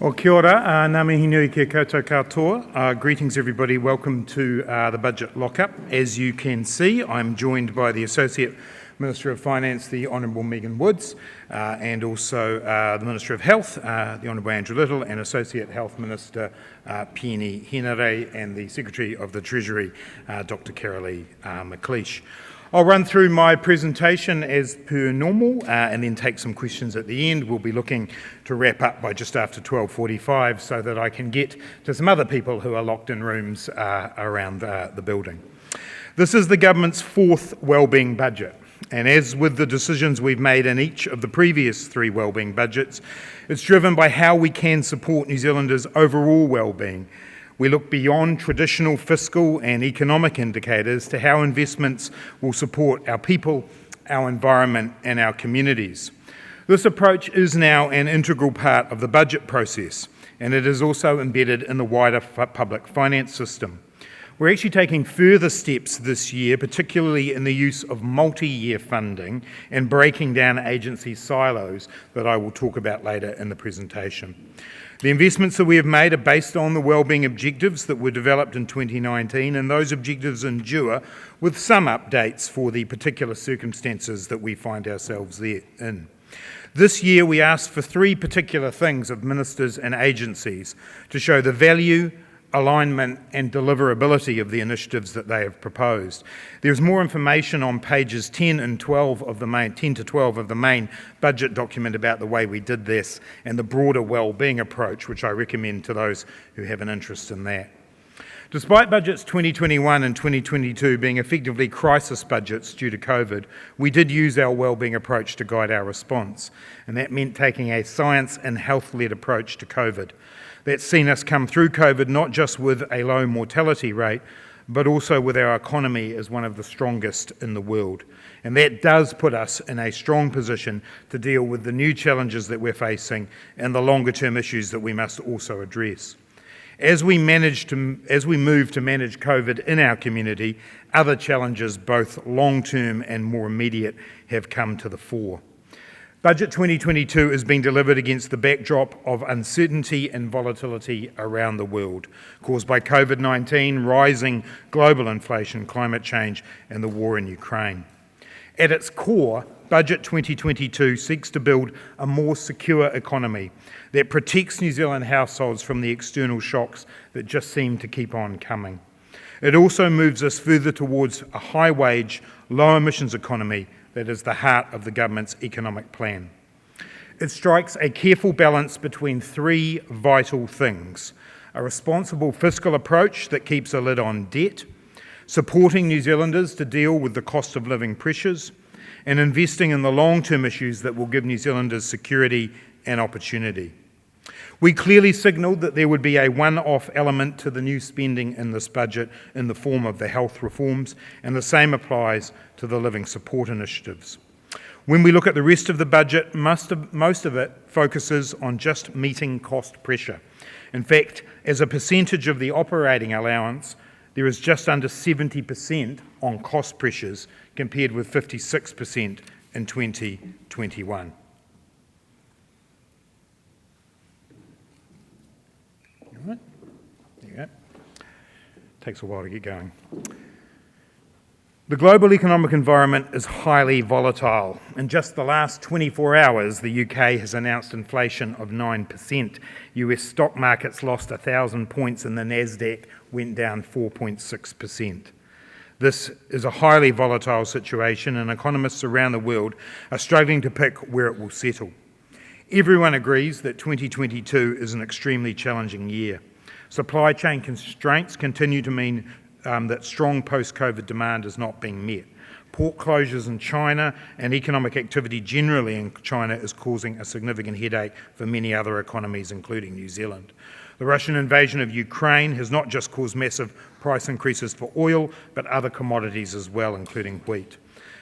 O kia ora, ngā mihi nui kia koutou katoa. Greetings everybody, welcome to the Budget Lockup. As you can see, I'm joined by the Associate Minister of Finance, the Honourable Megan Woods, and also the Minister of Health, the Honourable Andrew Little, and Associate Health Minister Peeni Henare, and the Secretary of the Treasury, Dr Carolee McLeish. I'll run through my presentation as per normal and then take some questions at the end. We'll be looking to wrap up by just after 12:45 so that I can get to some other people who are locked in rooms around the building. This is the government's fourth wellbeing budget, and as with the decisions we've made in each of the previous three wellbeing budgets, it's driven by how we can support New Zealanders' overall wellbeing. We look beyond traditional fiscal and economic indicators to how investments will support our people, our environment and our communities. This approach is now an integral part of the budget process, and it is also embedded in the wider public finance system. We're actually taking further steps this year, particularly in the use of multi-year funding and breaking down agency silos that I will talk about later in the presentation. The investments that we have made are based on the wellbeing objectives that were developed in 2019, and those objectives endure with some updates for the particular circumstances that we find ourselves in. This year we asked for three particular things of ministers and agencies to show the value, alignment and deliverability of the initiatives that they have proposed. There's more information on pages 10 to 12 of the main budget document about the way we did this and the broader wellbeing approach, which I recommend to those who have an interest in that. Despite budgets 2021 and 2022 being effectively crisis budgets due to COVID, we did use our wellbeing approach to guide our response, and that meant taking a science and health-led approach to COVID. That's seen us come through COVID not just with a low mortality rate, but also with our economy as one of the strongest in the world. And that does put us in a strong position to deal with the new challenges that we're facing and the longer term issues that we must also address. As we move to manage COVID in our community, other challenges, both long-term and more immediate, have come to the fore. Budget 2022 is being delivered against the backdrop of uncertainty and volatility around the world, caused by COVID-19, rising global inflation, climate change, and the war in Ukraine. At its core, Budget 2022 seeks to build a more secure economy that protects New Zealand households from the external shocks that just seem to keep on coming. It also moves us further towards a high-wage, low-emissions economy that is the heart of the government's economic plan. It strikes a careful balance between three vital things: a responsible fiscal approach that keeps a lid on debt, supporting New Zealanders to deal with the cost of living pressures, and investing in the long-term issues that will give New Zealanders security and opportunity. We clearly signalled that there would be a one-off element to the new spending in this budget in the form of the health reforms, and the same applies to the living support initiatives. When we look at the rest of the budget, most of it focuses on just meeting cost pressure. In fact, as a percentage of the operating allowance, there is just under 70% on cost pressures compared with 56% in 2021. There you go. Takes a while to get going. The global economic environment is highly volatile. In just the last 24 hours, the UK has announced inflation of 9%. US stock markets lost 1,000 points and the Nasdaq went down 4.6%. This is a highly volatile situation, and economists around the world are struggling to pick where it will settle. Everyone agrees that 2022 is an extremely challenging year. Supply chain constraints continue to mean that strong post-COVID demand is not being met. Port closures in China and economic activity generally in China is causing a significant headache for many other economies, including New Zealand. The Russian invasion of Ukraine has not just caused massive price increases for oil, but other commodities as well, including wheat.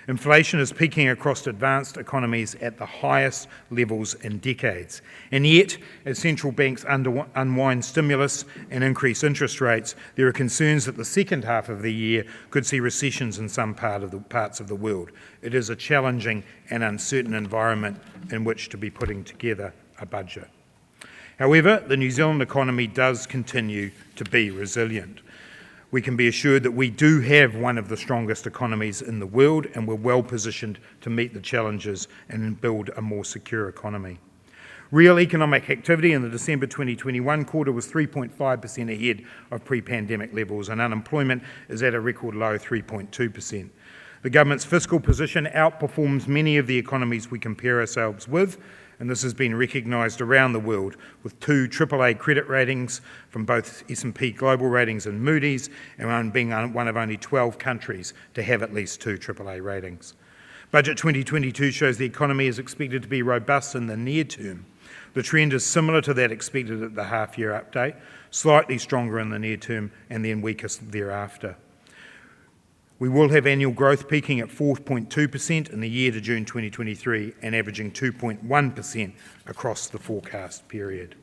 Inflation is peaking across advanced economies at the highest levels in decades. And yet, as central banks unwind stimulus and increase interest rates, there are concerns that the second half of the year could see recessions in some parts of the world. It is a challenging and uncertain environment in which to be putting together a budget. However, the New Zealand economy does continue to be resilient. We can be assured that we do have one of the strongest economies in the world, and we're well positioned to meet the challenges and build a more secure economy. Real economic activity in the December 2021 quarter was 3.5% ahead of pre-pandemic levels, and unemployment is at a record low 3.2%. The government's fiscal position outperforms many of the economies we compare ourselves with, and this has been recognised around the world with 2 AAA credit ratings from both S&P Global Ratings and Moody's, and being one of only 12 countries to have at least 2 AAA ratings. Budget 2022 shows the economy is expected to be robust in the near term. The trend is similar to that expected at the half-year update, slightly stronger in the near term and then weakest thereafter. We will have annual growth peaking at 4.2% in the year to June 2023 and averaging 2.1% across the forecast period.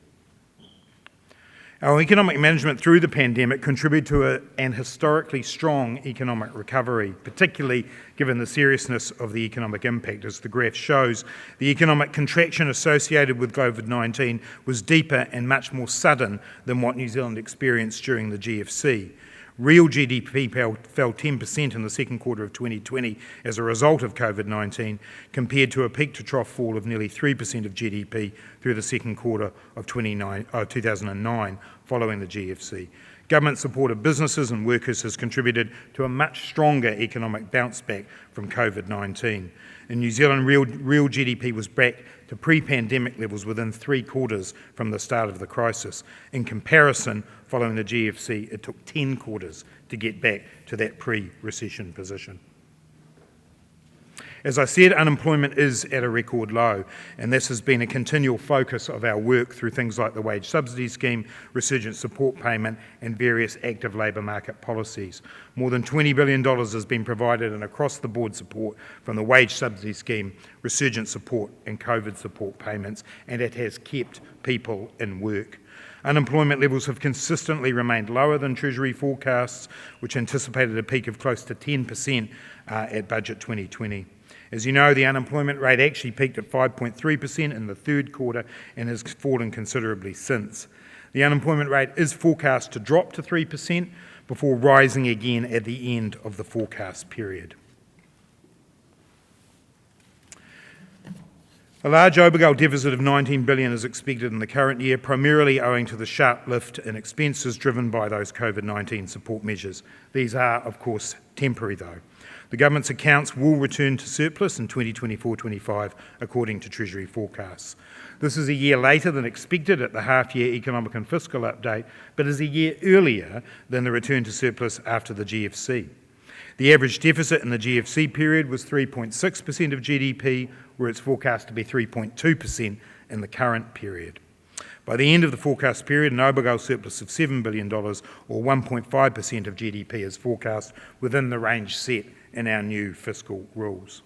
Our economic management through the pandemic contributed to an historically strong economic recovery, particularly given the seriousness of the economic impact. As the graph shows, the economic contraction associated with COVID-19 was deeper and much more sudden than what New Zealand experienced during the GFC. Real GDP fell 10% in the second quarter of 2020 as a result of COVID-19, compared to a peak-to-trough fall of nearly 3% of GDP through the second quarter of 2009 following the GFC. Government support of businesses and workers has contributed to a much stronger economic bounce back from COVID-19. In New Zealand, real GDP was back to pre-pandemic levels within 3 quarters from the start of the crisis. In comparison, following the GFC, it took 10 quarters to get back to that pre-recession position. As I said, unemployment is at a record low, and this has been a continual focus of our work through things like the wage subsidy scheme, resurgent support payment, and various active labour market policies. More than $20 billion has been provided in across-the-board support from the wage subsidy scheme, resurgent support, and COVID support payments, and it has kept people in work. Unemployment levels have consistently remained lower than Treasury forecasts, which anticipated a peak of close to 10% at Budget 2020. As you know, the unemployment rate actually peaked at 5.3% in the third quarter and has fallen considerably since. The unemployment rate is forecast to drop to 3% before rising again at the end of the forecast period. A large Obergall deficit of $19 billion is expected in the current year, primarily owing to the sharp lift in expenses driven by those COVID-19 support measures. These are, of course, temporary though. The government's accounts will return to surplus in 2024-25, according to Treasury forecasts. This is a year later than expected at the half-year economic and fiscal update, but is a year earlier than the return to surplus after the GFC. The average deficit in the GFC period was 3.6% of GDP, where it's forecast to be 3.2% in the current period. By the end of the forecast period, an Obergall surplus of $7 billion, or 1.5% of GDP, is forecast within the range set in our new fiscal rules.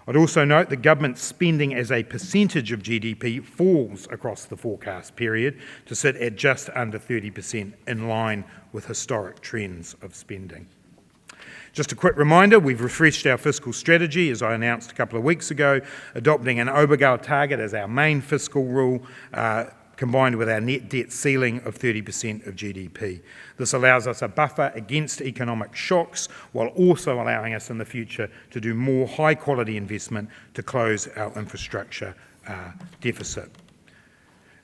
I'd also note that government spending as a percentage of GDP falls across the forecast period to sit at just under 30%, in line with historic trends of spending. Just a quick reminder, we've refreshed our fiscal strategy, as I announced a couple of weeks ago, adopting an Obergall target as our main fiscal rule, combined with our net debt ceiling of 30% of GDP. This allows us a buffer against economic shocks, while also allowing us in the future to do more high-quality investment to close our infrastructure deficit.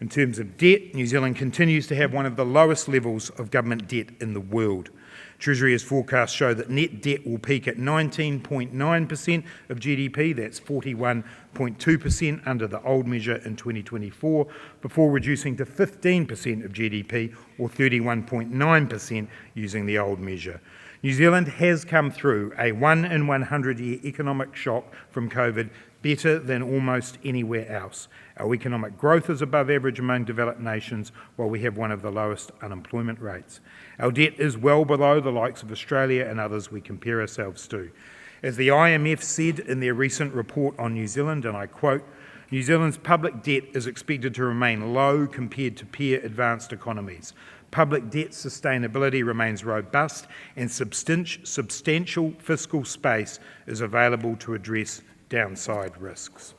In terms of debt, New Zealand continues to have one of the lowest levels of government debt in the world. Treasury's forecasts show that net debt will peak at 19.9% of GDP, that's 41.2% under the old measure in 2024, before reducing to 15% of GDP, or 31.9% using the old measure. New Zealand has come through a 1 in 100-year economic shock from COVID better than almost anywhere else. Our economic growth is above average among developed nations, while we have one of the lowest unemployment rates. Our debt is well below the likes of Australia and others we compare ourselves to. As the IMF said in their recent report on New Zealand, and I quote, "New Zealand's public debt is expected to remain low compared to peer advanced economies. Public debt sustainability remains robust, and substantial fiscal space is available to address downside risks."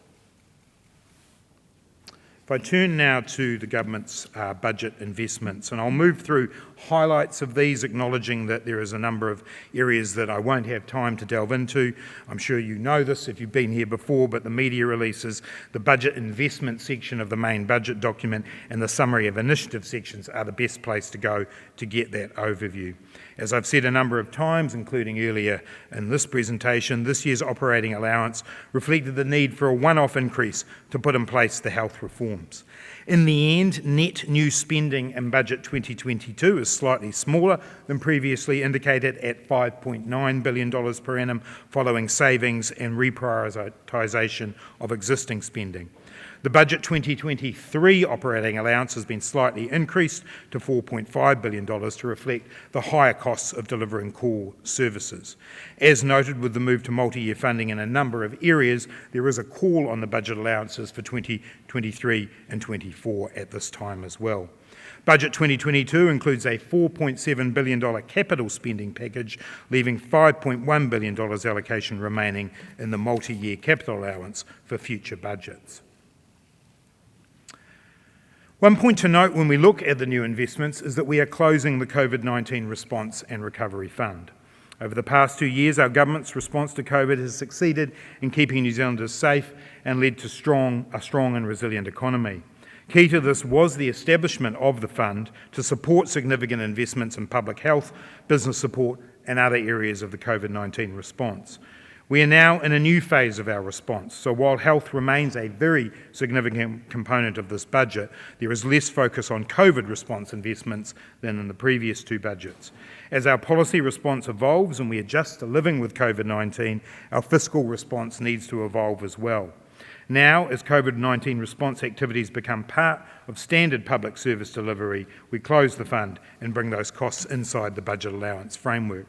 If I turn now to the government's budget investments, and I'll move through highlights of these, acknowledging that there is a number of areas that I won't have time to delve into. I'm sure you know this if you've been here before, but the media releases, the budget investment section of the main budget document and the summary of initiative sections are the best place to go to get that overview. As I've said a number of times, including earlier in this presentation, this year's operating allowance reflected the need for a one-off increase to put in place the health reforms. In the end, net new spending in budget 2022 is slightly smaller than previously indicated at $5.9 billion per annum, following savings and reprioritisation of existing spending. The budget 2023 operating allowance has been slightly increased to $4.5 billion to reflect the higher costs of delivering core services. As noted with the move to multi-year funding in a number of areas, there is a call on the budget allowances for 2023 and 24 at this time as well. Budget 2022 includes a $4.7 billion capital spending package, leaving $5.1 billion allocation remaining in the multi-year capital allowance for future budgets. One point to note when we look at the new investments is that we are closing the COVID-19 Response and Recovery Fund. Over the past 2 years, our government's response to COVID has succeeded in keeping New Zealanders safe and led to a strong and resilient economy. Key to this was the establishment of the fund to support significant investments in public health, business support and other areas of the COVID-19 response. We are now in a new phase of our response, so while health remains a very significant component of this budget, there is less focus on COVID response investments than in the previous two budgets. As our policy response evolves and we adjust to living with COVID-19, our fiscal response needs to evolve as well. Now, as COVID-19 response activities become part of standard public service delivery, we close the fund and bring those costs inside the budget allowance framework.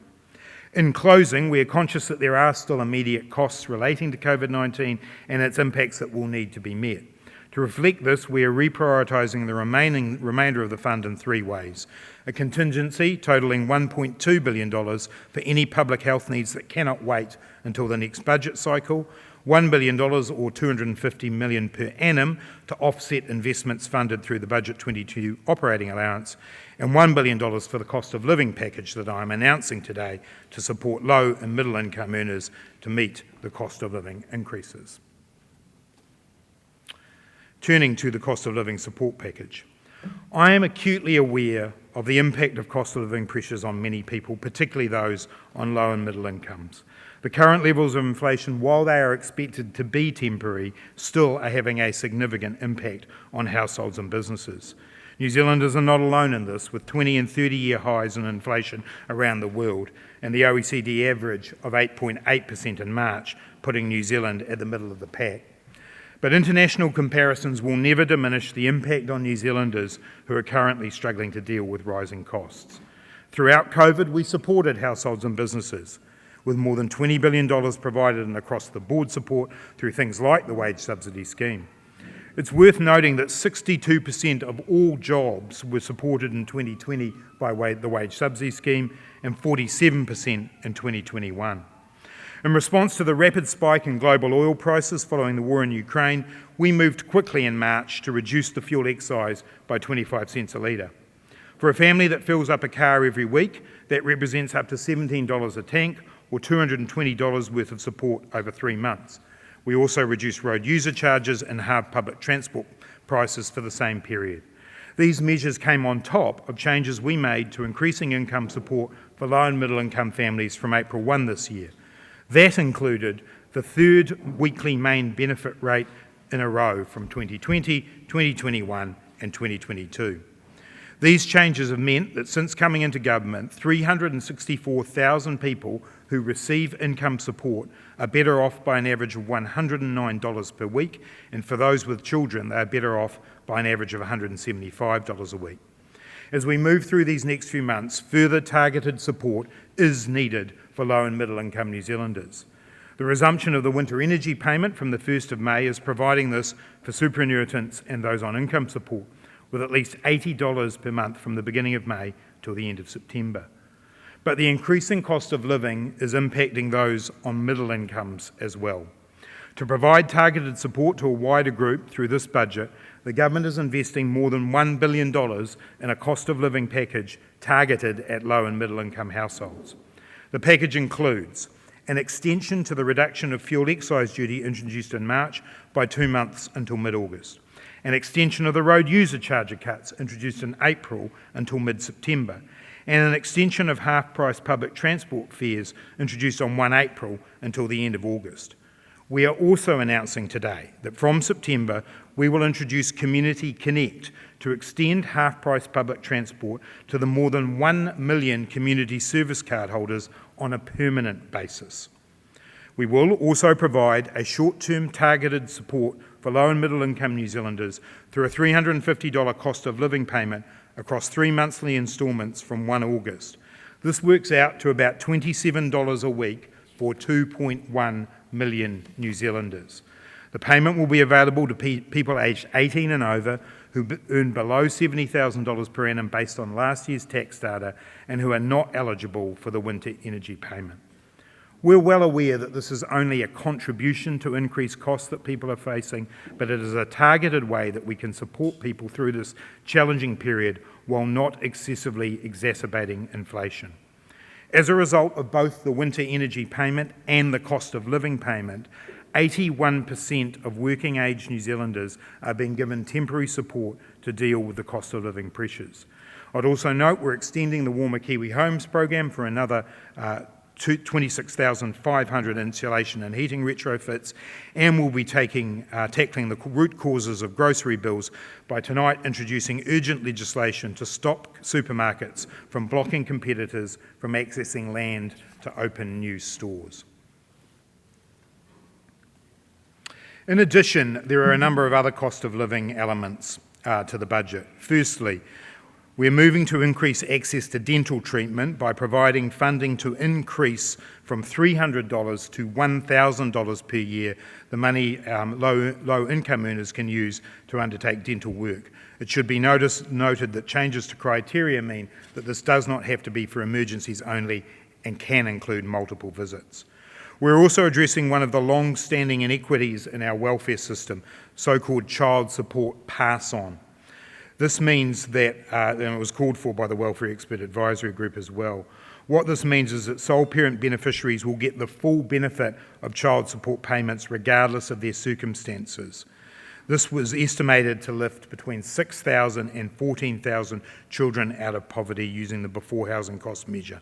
In closing, we are conscious that there are still immediate costs relating to COVID-19 and its impacts that will need to be met. To reflect this, we are reprioritising the remainder of the fund in three ways. A contingency totalling $1.2 billion for any public health needs that cannot wait until the next budget cycle, $1 billion or $250 million per annum to offset investments funded through the Budget 22 operating allowance, and $1 billion for the cost of living package that I am announcing today to support low and middle income earners to meet the cost of living increases. Turning to the cost of living support package. I am acutely aware of the impact of cost of living pressures on many people, particularly those on low and middle incomes. The current levels of inflation, while they are expected to be temporary, still are having a significant impact on households and businesses. New Zealanders are not alone in this, with 20 and 30-year highs in inflation around the world, and the OECD average of 8.8% in March, putting New Zealand at the middle of the pack. But international comparisons will never diminish the impact on New Zealanders who are currently struggling to deal with rising costs. Throughout COVID, we supported households and businesses, with more than $20 billion provided in across-the-board support through things like the wage subsidy scheme. It's worth noting that 62% of all jobs were supported in 2020 by the wage subsidy scheme and 47% in 2021. In response to the rapid spike in global oil prices following the war in Ukraine, we moved quickly in March to reduce the fuel excise by 25 cents a litre. For a family that fills up a car every week, that represents up to $17 a tank or $220 worth of support over 3 months. We also reduced road user charges and halved public transport prices for the same period. These measures came on top of changes we made to increasing income support for low and middle income families from April 1 this year. That included the third weekly main benefit rate in a row from 2020, 2021 and 2022. These changes have meant that since coming into government, 364,000 people who receive income support are better off by an average of $109 per week, and for those with children, they are better off by an average of $175 a week. As we move through these next few months, further targeted support is needed for low and middle income New Zealanders. The resumption of the winter energy payment from the 1st of May is providing this for superannuitants and those on income support, with at least $80 per month from the beginning of May till the end of September. But the increasing cost of living is impacting those on middle incomes as well. To provide targeted support to a wider group through this budget, the government is investing more than $1 billion in a cost of living package targeted at low and middle income households. The package includes an extension to the reduction of fuel excise duty introduced in March by 2 months until mid-August, an extension of the road user charger cuts introduced in April until mid-September, and an extension of half-price public transport fares introduced on 1 April until the end of August. We are also announcing today that from September we will introduce Community Connect to extend half-price public transport to the more than 1 million community service card holders on a permanent basis. We will also provide a short-term targeted support for low and middle income New Zealanders through a $350 cost of living payment across 3 monthly instalments from 1 August. This works out to about $27 a week for 2.1 million New Zealanders. The payment will be available to people aged 18 and over who earn below $70,000 per annum based on last year's tax data and who are not eligible for the winter energy payment. We're well aware that this is only a contribution to increased costs that people are facing, but it is a targeted way that we can support people through this challenging period while not excessively exacerbating inflation. As a result of both the winter energy payment and the cost of living payment, 81% of working age New Zealanders are being given temporary support to deal with the cost of living pressures. I'd also note we're extending the Warmer Kiwi Homes program for another 26,500 insulation and heating retrofits, and we'll be tackling the root causes of grocery bills by tonight introducing urgent legislation to stop supermarkets from blocking competitors from accessing land to open new stores. In addition, there are a number of other cost of living elements to the budget. Firstly, we're moving to increase access to dental treatment by providing funding to increase from $300 to $1,000 per year the money low income earners can use to undertake dental work. It should be noted that changes to criteria mean that this does not have to be for emergencies only and can include multiple visits. We're also addressing one of the long-standing inequities in our welfare system, so-called child support pass-on. This means that, and it was called for by the Welfare Expert Advisory Group as well, what this means is that sole parent beneficiaries will get the full benefit of child support payments regardless of their circumstances. This was estimated to lift between 6,000 and 14,000 children out of poverty using the before housing cost measure.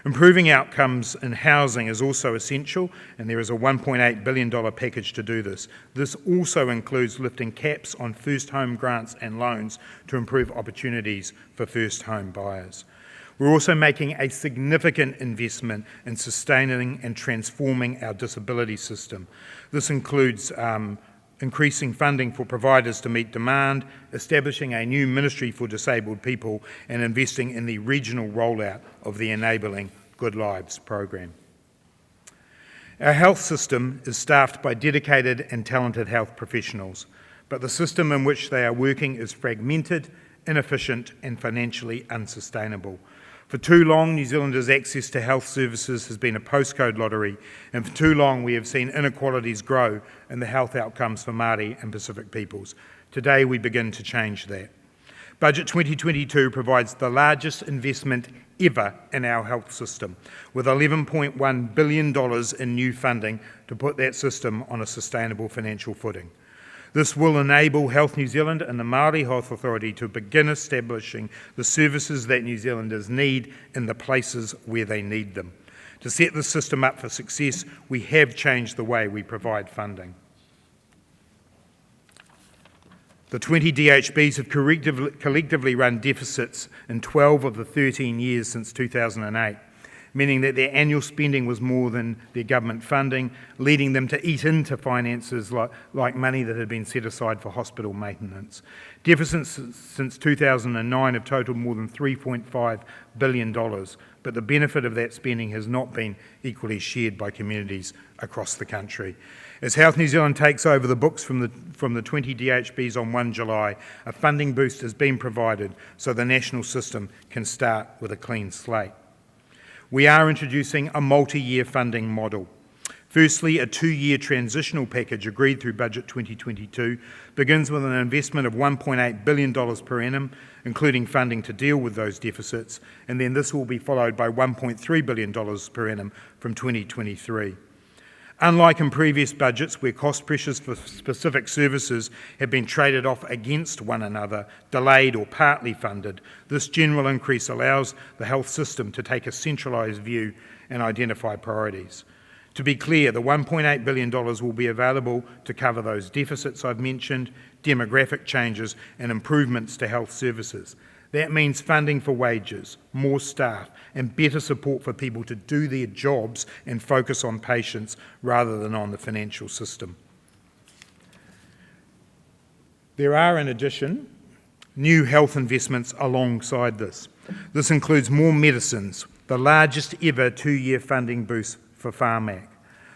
Improving outcomes in housing is also essential, and there is a $1.8 billion package to do this. This also includes lifting caps on first home grants and loans to improve opportunities for first home buyers. We're also making a significant investment in sustaining and transforming our disability system. This includes increasing funding for providers to meet demand, establishing a new ministry for disabled people, and investing in the regional rollout of the Enabling Good Lives program. Our health system is staffed by dedicated and talented health professionals, but the system in which they are working is fragmented, inefficient, and financially unsustainable. For too long, New Zealanders' access to health services has been a postcode lottery, and for too long we have seen inequalities grow in the health outcomes for Māori and Pacific peoples. Today we begin to change that. Budget 2022 provides the largest investment ever in our health system, with $11.1 billion in new funding to put that system on a sustainable financial footing. This will enable Health New Zealand and the Māori Health Authority to begin establishing the services that New Zealanders need in the places where they need them. To set the system up for success, we have changed the way we provide funding. The 20 DHBs have collectively run deficits in 12 of the 13 years since 2008. Meaning that their annual spending was more than their government funding, leading them to eat into finances like money that had been set aside for hospital maintenance. Deficits since 2009 have totaled more than $3.5 billion, but the benefit of that spending has not been equally shared by communities across the country. As Health New Zealand takes over the books from the 20 DHBs on 1 July, a funding boost has been provided so the national system can start with a clean slate. We are introducing a multi-year funding model. Firstly, a 2-year transitional package agreed through Budget 2022 begins with an investment of $1.8 billion per annum, including funding to deal with those deficits, and then this will be followed by $1.3 billion per annum from 2023. Unlike in previous budgets where cost pressures for specific services have been traded off against one another, delayed or partly funded, this general increase allows the health system to take a centralised view and identify priorities. To be clear, the $1.8 billion will be available to cover those deficits I've mentioned, demographic changes and improvements to health services. That means funding for wages, more staff and better support for people to do their jobs and focus on patients rather than on the financial system. There are, in addition, new health investments alongside this. This includes more medicines, the largest ever 2-year funding boost for Pharmac.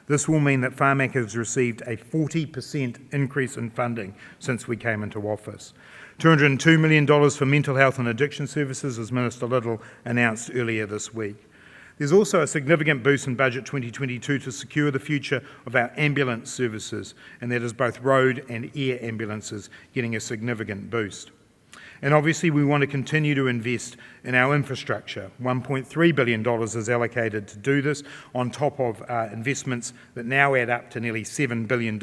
This will mean that Pharmac has received a 40% increase in funding since we came into office. $202 million for mental health and addiction services, as Minister Little announced earlier this week. There's also a significant boost in Budget 2022 to secure the future of our ambulance services, and that is both road and air ambulances getting a significant boost. And obviously we want to continue to invest in our infrastructure. $1.3 billion is allocated to do this, on top of investments that now add up to nearly $7 billion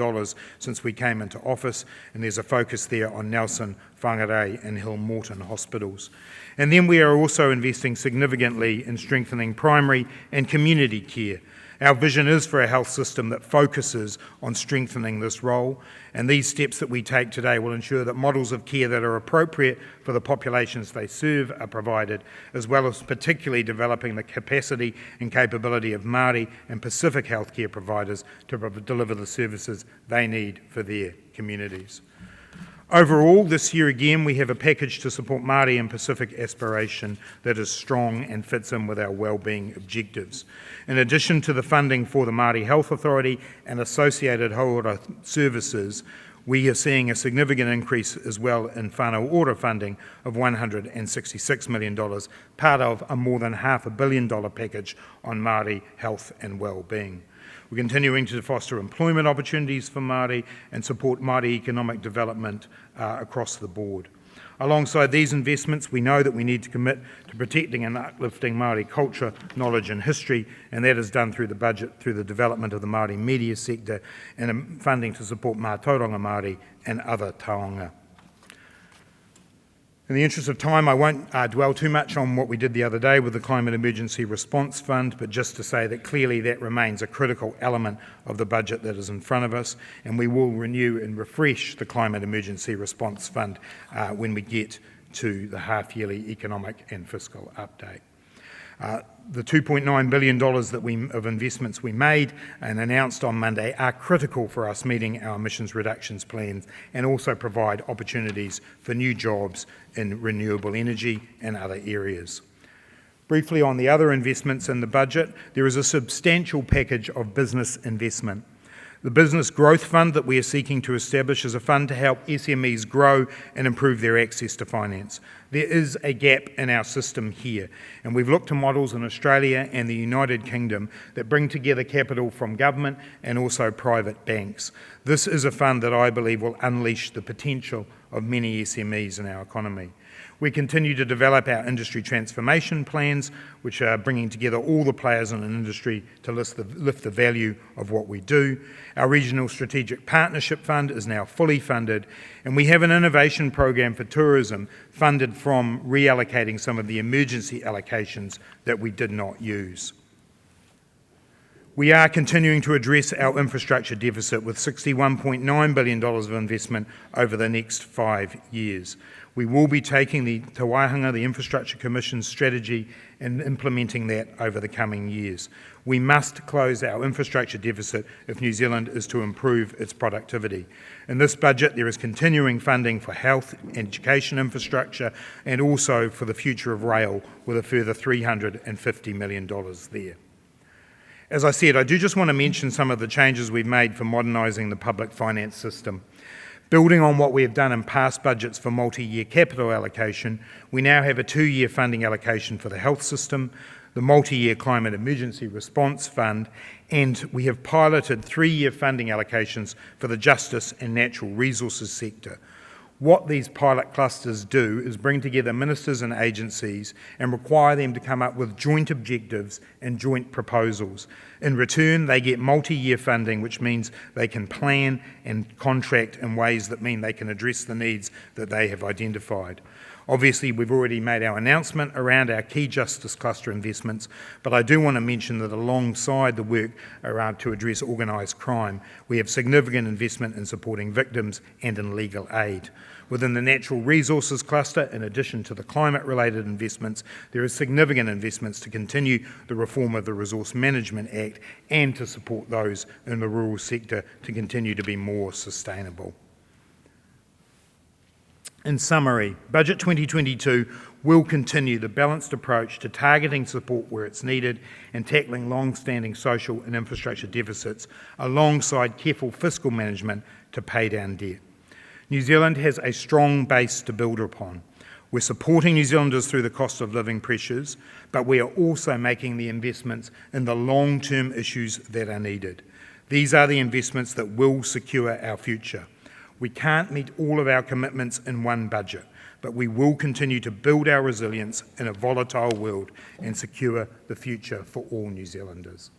since we came into office, and there's a focus there on Nelson, Whangarei and Hill Morton hospitals. And then we are also investing significantly in strengthening primary and community care. Our vision is for a health system that focuses on strengthening this role, and these steps that we take today will ensure that models of care that are appropriate for the populations they serve are provided, as well as particularly developing the capacity and capability of Māori and Pacific healthcare providers to deliver the services they need for their communities. Overall, this year again, we have a package to support Māori and Pacific aspiration that is strong and fits in with our wellbeing objectives. In addition to the funding for the Māori Health Authority and associated hauora services, we are seeing a significant increase as well in whānau ora funding of $166 million, part of a more than $500 million package on Māori health and wellbeing. We're continuing to foster employment opportunities for Māori and support Māori economic development across the board. Alongside these investments, we know that we need to commit to protecting and uplifting Māori culture, knowledge and history, and that is done through the budget, through the development of the Māori media sector and funding to support Mātauranga Māori and other taonga. In the interest of time, I won't dwell too much on what we did the other day with the Climate Emergency Response Fund, but just to say that clearly that remains a critical element of the budget that is in front of us, and we will renew and refresh the Climate Emergency Response Fund when we get to the half-yearly economic and fiscal update. The $2.9 billion of investments we made and announced on Monday are critical for us meeting our emissions reductions plans and also provide opportunities for new jobs in renewable energy and other areas. Briefly on the other investments in the budget, there is a substantial package of business investment. The Business Growth Fund that we are seeking to establish is a fund to help SMEs grow and improve their access to finance. There is a gap in our system here, and we've looked to models in Australia and the United Kingdom that bring together capital from government and also private banks. This is a fund that I believe will unleash the potential of many SMEs in our economy. We continue to develop our industry transformation plans, which are bringing together all the players in an industry to lift the value of what we do. Our Regional Strategic Partnership Fund is now fully funded, and we have an innovation program for tourism funded from reallocating some of the emergency allocations that we did not use. We are continuing to address our infrastructure deficit with $61.9 billion of investment over the next 5 years. We will be taking the Te Waihinga, the Infrastructure Commission's strategy, and implementing that over the coming years. We must close our infrastructure deficit if New Zealand is to improve its productivity. In this budget, there is continuing funding for health and education infrastructure and also for the future of rail with a further $350 million there. As I said, I do just want to mention some of the changes we've made for modernising the public finance system. Building on what we have done in past budgets for multi-year capital allocation, we now have a 2-year funding allocation for the health system. the multi-year Climate Emergency Response Fund, and we have piloted 3-year funding allocations for the justice and natural resources sector. What these pilot clusters do is bring together ministers and agencies and require them to come up with joint objectives and joint proposals. In return, they get multi-year funding, which means they can plan and contract in ways that mean they can address the needs that they have identified. Obviously, we've already made our announcement around our key justice cluster investments, but I do want to mention that alongside the work around to address organised crime, we have significant investment in supporting victims and in legal aid. Within the natural resources cluster, in addition to the climate-related investments, there is significant investments to continue the reform of the Resource Management Act and to support those in the rural sector to continue to be more sustainable. In summary, Budget 2022 will continue the balanced approach to targeting support where it's needed and tackling long-standing social and infrastructure deficits alongside careful fiscal management to pay down debt. New Zealand has a strong base to build upon. We're supporting New Zealanders through the cost of living pressures, but we are also making the investments in the long-term issues that are needed. These are the investments that will secure our future. We can't meet all of our commitments in one budget, but we will continue to build our resilience in a volatile world and secure the future for all New Zealanders.